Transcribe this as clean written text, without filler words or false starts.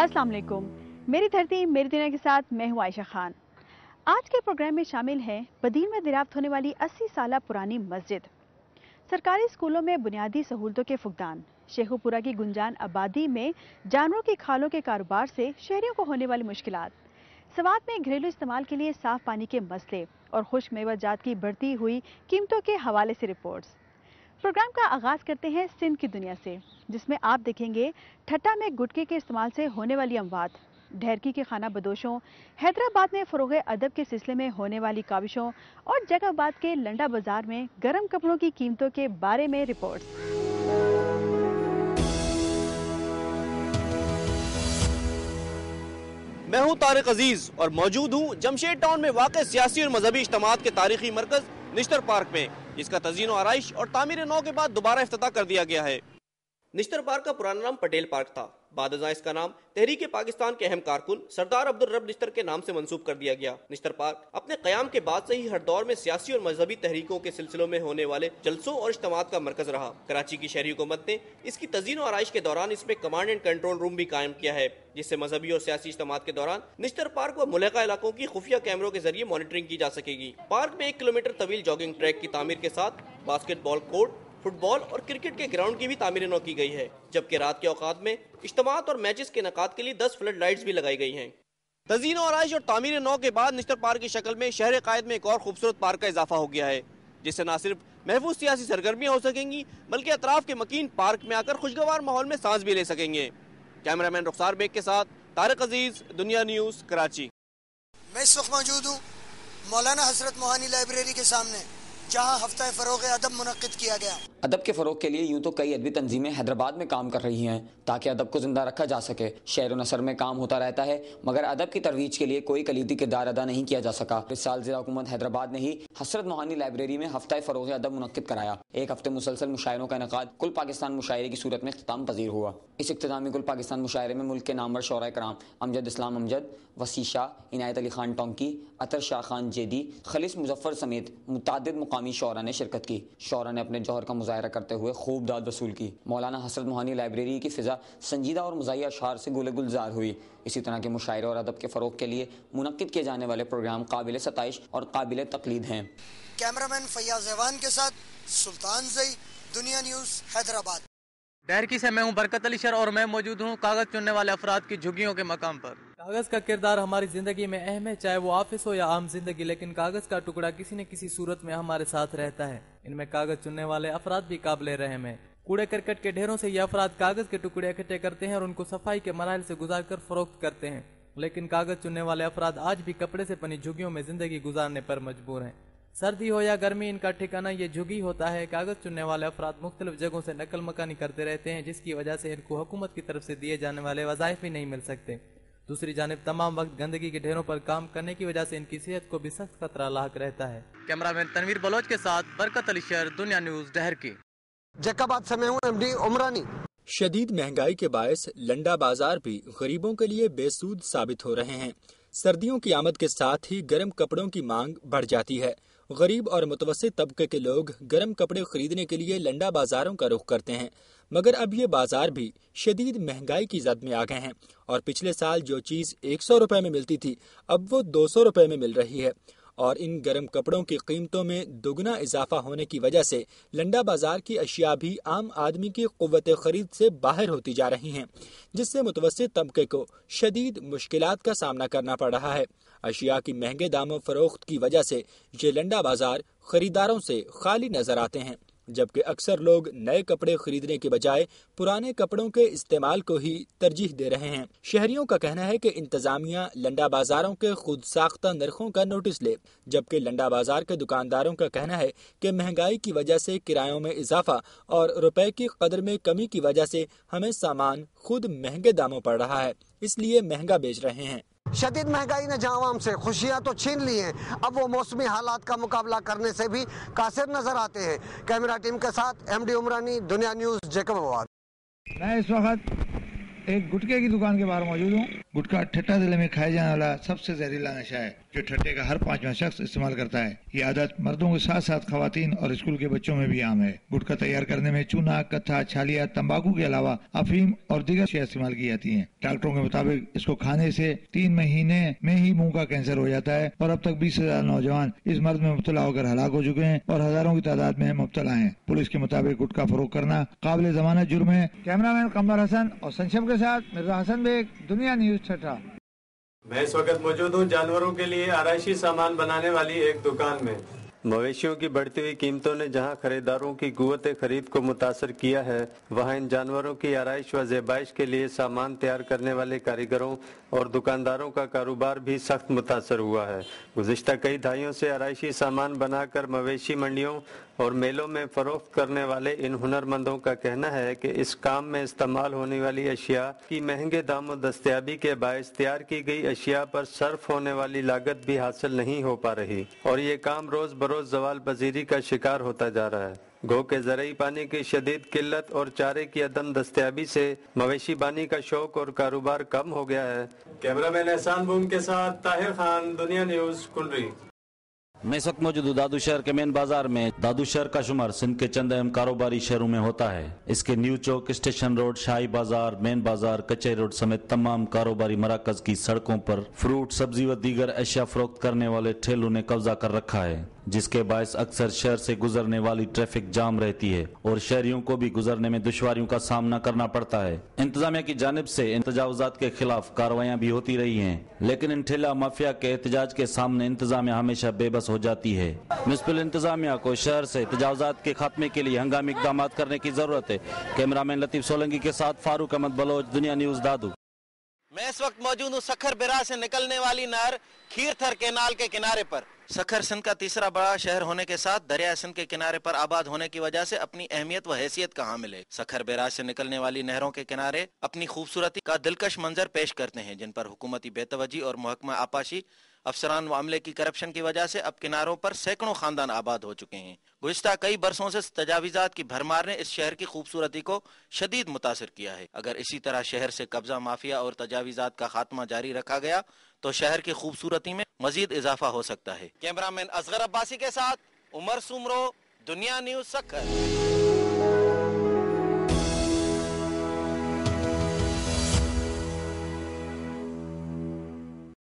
अस्सलाम वालेकुम। मेरी धरती मेरी दुनिया के साथ मैं हूँ आयशा खान। आज के प्रोग्राम में शामिल है बदीन में दरियाफ्त होने वाली 80 साल पुरानी मस्जिद, सरकारी स्कूलों में बुनियादी सहूलतों के फुकदान, शेखुपुरा की गुंजान आबादी में जानवरों की खालों के कारोबार से शहरियों को होने वाली मुश्किलात, सवात में घरेलू इस्तेमाल के लिए साफ पानी के मसले और खुश्क मेवाजात की बढ़ती हुई कीमतों के हवाले से रिपोर्ट्स। प्रोग्राम का आगाज करते हैं सिंध की दुनिया से, जिसमें आप देखेंगे ठट्टा में गुटके के इस्तेमाल से होने वाली अमवात, ढेरकी के खाना बदोशों, हैदराबाद में फरोग़ अदब के सिलसिले में होने वाली काविशों और जैकबाद के लंडा बाजार में गर्म कपड़ों की कीमतों के बारे में रिपोर्ट्स। मैं हूं तारिक अजीज और मौजूद हूं जमशेद टाउन में वाक़ सियासी और मजहबी इज्तिमात के तारीखी मरकज निश्तर पार्क में, जिसका तज़ीन व आराइश और तामीर नौ के बाद दोबारा इफ्तिताह कर दिया गया है। निश्तर पार्क का पुराना नाम पटेल पार्क था। बाद इसका नाम तहरीक पाकिस्तान के अहम कारकुन सरदार अब्दुल रब निश्तर के नाम से मंसूब कर दिया गया। निश्तर पार्क अपने क़याम के बाद से ही हर दौर में सियासी और मजहबी तहरीकों के सिलसिलों में होने वाले जलसों और इज्तिमात का मरकज रहा। कराची की शहरी हुकूमत ने इसकी तज़ीन और आराइश के दौरान इसमें कमांड एंड कंट्रोल रूम भी कायम किया है, जिससे मजहबी और सियासी इज्तिमात के दौरान निश्तर पार्क व मुलहका इलाकों की खुफिया कैमरों के जरिए मॉनिटरिंग की जा सकेगी। पार्क में 1 किलोमीटर तवील जॉगिंग ट्रैक की तामीर के साथ बास्केटबॉल कोर्ट, फुटबॉल और क्रिकेट के ग्राउंड की भी तामीर नौ की गई है, जबकि रात के औकात में इज्तिमात और मैचेस के इनेकाद के लिए 10 फ्लड लाइट्स भी लगाई गई हैं। तज़ीन और आराइश और तामीर नौ के बाद निश्तर पार्क की शक्ल में शहर कायद में एक और खूबसूरत पार्क का इजाफा हो गया है, जिससे न सिर्फ महफूज सियासी सरगर्मियाँ हो सकेंगी बल्कि अतराफ के मकीन पार्क में आकर खुशगवार माहौल में सांस भी ले सकेंगे। कैमरामैन रुखसार बेग के साथ तारिक अजीज, दुनिया न्यूज़, कराची। मैं इस वक्त मौजूद हूँ मौलाना हजरत मोहानी लाइब्रेरी के सामने, जहाँ हफ्ता फरोग़ अदब मुनक्किद किया गया। अदब के फ़रोग के लिए यूँ तो कई अदबी तंजीमें हैदराबाद में काम कर रही हैं ताकि अदब को ज़िंदा रखा जा सके। शहर नसर में काम होता रहता है, मगर अदब की तरवीज के लिए कोई कलीदी किरदार अदा नहीं किया जा सका। इस साल ज़िला हुकूमत हैदराबाद ने ही हज़रत मोहानी लाइब्रेरी में हफ्ता फरोग़ अदब मुनक्किद कराया। एक हफ्ते मुसलसल मुशायरों का इनेकाद कुल पाकिस्तान मुशायरे की सूरत में इख्तिताम पजीर हुआ। इस इख्तितामी कुल पाकिस्तान मुशायरे में मुल्क के नामवर शोराए कराम अमजद इस्लाम अमजद, वसी शाह, इनायत अली खान टोंकी, अतर शाह खान जेदी, खलीस मुजफ्फर समेत मुतादिद मुकामी शोरा ने शिरकत की। शोरा ने अपने जौहर का मुजाहरा करते हुए खूब दाद वसूल की। मौलाना हज़रत मोहानी लाइब्रेरी की फ़िज़ा संजीदा और मुज़ाहिया अशआर से गुले गुलजार हुई। इसी तरह के मुशायरे और अदब के फ़रोग़ के लिए मुनक्किद किए जाने वाले प्रोग्राम काबिल सताइश और काबिल तक़लीद हैं। कैमरामैन फैयाज़ एवान के साथ सुल्तान ज़ई, दुनिया न्यूज़, हैदराबाद। डहरकी से मैं हूं बरकत अली शर और मैं मौजूद हूं कागज चुनने वाले अफराद की झुग्गियों के मकाम पर। कागज का किरदार हमारी जिंदगी में अहम है, चाहे वो ऑफिस हो या आम जिंदगी, लेकिन कागज का टुकड़ा किसी न किसी सूरत में हमारे साथ रहता है। इनमें कागज चुनने वाले अफराद भी काबिल रहम है। कूड़े करकट के ढेरों से ये अफराद कागज के टुकड़े इकट्ठे करते हैं और उनको सफाई के मराइल से गुजार कर फरोख्त करते हैं, लेकिन कागज चुनने वाले अफराद आज भी कपड़े से बनी झुग्गियों में जिंदगी गुजारने पर मजबूर हैं। सर्दी हो या गर्मी, इनका ठिकाना ये झुग्गी होता है। कागज चुनने वाले अफराद मुख्तलिफ जगहों से नकल मकानी करते रहते हैं, जिसकी वजह से इनको हुकूमत की तरफ से दिए जाने वाले वज़ाइफ भी नहीं मिल सकते। दूसरी जानिब तमाम वक्त गंदगी के ढेरों पर काम करने की वजह से इनकी सेहत को भी सख्त खतरा लाहक रहता है। कैमरामैन तनवीर बलोच के साथ बरकत अली शहर, दुनिया न्यूज़, डहरकी। जैकबाद से मैं हूं एमडी उमरानी। शदीद महंगाई के बायस लंडा बाजार भी गरीबों के लिए बेसूद साबित हो रहे हैं। सर्दियों की आमद के साथ ही गर्म कपड़ों की मांग बढ़ जाती है। गरीब और मुतवस्सित तबके के लोग गर्म कपड़े खरीदने के लिए लंडा बाजारों का रुख करते हैं, मगर अब ये बाजार भी शदीद महंगाई की जद में आ गए हैं और पिछले साल जो चीज़ 100 रुपए में मिलती थी अब वो 200 रुपए में मिल रही है। और इन गर्म कपड़ों की कीमतों में दुगना इजाफा होने की वजह से लंडा बाजार की अशिया भी आम आदमी की कुव्वत खरीद से बाहर होती जा रही हैं, जिससे मुतवस्सित तबके को शदीद मुश्किलात का सामना करना पड़ रहा है। अशिया की महंगे दामों फरोख्त की वजह से ये लंडा बाजार खरीदारों से खाली नजर आते हैं, जबकि अक्सर लोग नए कपड़े खरीदने के बजाय पुराने कपड़ों के इस्तेमाल को ही तरजीह दे रहे हैं। शहरियों का कहना है कि इंतजामिया लंडा बाजारों के खुद साख्ता नरखों का नोटिस ले, जबकि लंडा बाजार के दुकानदारों का कहना है कि महंगाई की वजह से किरायों में इजाफा और रुपए की कदर में कमी की वजह से हमें सामान खुद महंगे दामों पड़ रहा है, इसलिए महंगा बेच रहे हैं। शदीद महंगाई ने जवाम से खुशियां तो छीन ली हैं, अब वो मौसमी हालात का मुकाबला करने से भी कासिर नजर आते हैं। कैमरा टीम के साथ एमडी उमरानी, दुनिया न्यूज़, जैकबाद। मैं इस वक्त एक गुटके की दुकान के बाहर मौजूद हूँ। गुटखा ठट्टा जिले में खाए जाने वाला सबसे जहरीला नशा है। जो ठट्टे का हर 5वां शख्स इस्तेमाल करता है। ये आदत मर्दों के साथ साथ खवातीन और स्कूल के बच्चों में भी आम है। गुटखा तैयार करने में चूना, कत्था, छालिया, तंबाकू के अलावा अफीम और दीगर चीजें इस्तेमाल की जाती हैं। डॉक्टरों के मुताबिक इसको खाने से 3 महीने में ही मुंह का कैंसर हो जाता है और अब तक 20,000 नौजवान इस मर्ज में मुब्तला होकर हलाक हो चुके हैं और हजारों की तादाद में मुब्तला हैं। पुलिस के मुताबिक गुटखा फरोख्त करना काबिल जमानत जुर्म है। कैमरामैन कमर हसन और संशम के साथ मिर्जा हसन बेग, दुनिया न्यूज छठा। मैं इस वक्त मौजूद हूँ जानवरों के लिए आराइशी सामान बनाने वाली एक दुकान में। मवेशियों की बढ़ती हुई कीमतों ने जहां खरीदारों की कुव्वत खरीद को मुतासर किया है, वहां इन जानवरों की आराइश व ज़ेबाइश के लिए सामान तैयार करने वाले कारीगरों और दुकानदारों का कारोबार भी सख्त मुतासर हुआ है। गुज़िश्ता कई दहाइयों से आराइशी सामान बनाकर मवेशी मंडियों और मेलों में फरोख्त करने वाले इन हुनरमंदों का कहना है कि इस काम में इस्तेमाल होने वाली अशिया की महंगे दामों दस्तयाबी के बायस तैयार की गई अशिया पर सर्फ होने वाली लागत भी हासिल नहीं हो पा रही और ये काम रोज बरोज ज़वाल पजीरी का शिकार होता जा रहा है। गो के ज़रई पानी की शदीद किल्लत और चारे की अदम दस्तयाबी से मवेशी बानी का शौक और कारोबार कम हो गया है। कैमरामैन एहसान बूम के साथ ताहिर खान, दुनिया न्यूज, कुंडरी। मैं इस वक्त मौजूद हूँ दादू शहर के मेन बाजार में। दादू शहर का शुमार सिंध के चंद अहम कारोबारी शहरों में होता है। इसके न्यू चौक, स्टेशन रोड, शाही बाजार, मेन बाजार, कचहरी रोड समेत तमाम कारोबारी मराकज की सड़कों पर फ्रूट, सब्जी व दीगर अशिया फरोख्त करने वाले ठेलों ने कब्जा कर रखा है, जिसके बायस अक्सर शहर से गुजरने वाली ट्रैफिक जाम रहती है और शहरियों को भी गुजरने में दुश्वारियों का सामना करना पड़ता है। इंतजामिया की जानिब से इन तजावुजात के खिलाफ कार्रवाइयाँ भी होती रही हैं, लेकिन इन ठेला माफिया के एहतजाज के सामने इंतजामिया हमेशा बेबस हो जाती है। म्युनिसिपल इंतजामिया को शहर से तजावुजात के खात्मे के लिए हंगामी इक़दाम करने की जरूरत है। कैमरामैन लतीफ सोलंकी के साथ फारूक अहमद बलोच, दुनिया न्यूज, दादू। मैं इस वक्त मौजूद हूँ सखर बिरा से निकलने वाली नहर खीरथर केनाल के किनारे पर। सखर सिंध का तीसरा बड़ा शहर होने के साथ दरिया सिंध के किनारे पर आबाद होने की वजह से अपनी अहमियत व हैसियत का हामिल है। सखर बिराज से निकलने वाली नहरों के किनारे अपनी खूबसूरती का दिलकश मंजर पेश करते हैं, जिन पर हुकूमती बेतवजी और महकमा आपाशी, अफसरान व अमले की करप्शन की वजह से अब किनारों पर सैकड़ों खानदान आबाद हो चुके हैं। गुज़िश्ता कई बरसों से तजावीज़ात की भरमार ने इस शहर की खूबसूरती को शदीद मुतासिर किया है। अगर इसी तरह शहर से कब्जा माफिया और तजावीज़ात का खात्मा जारी रखा गया तो शहर की खूबसूरती में मजीद इजाफा हो सकता है। कैमरामैन असगर अब्बासी के साथ उमर सुमरो, दुनिया न्यूज, सखर।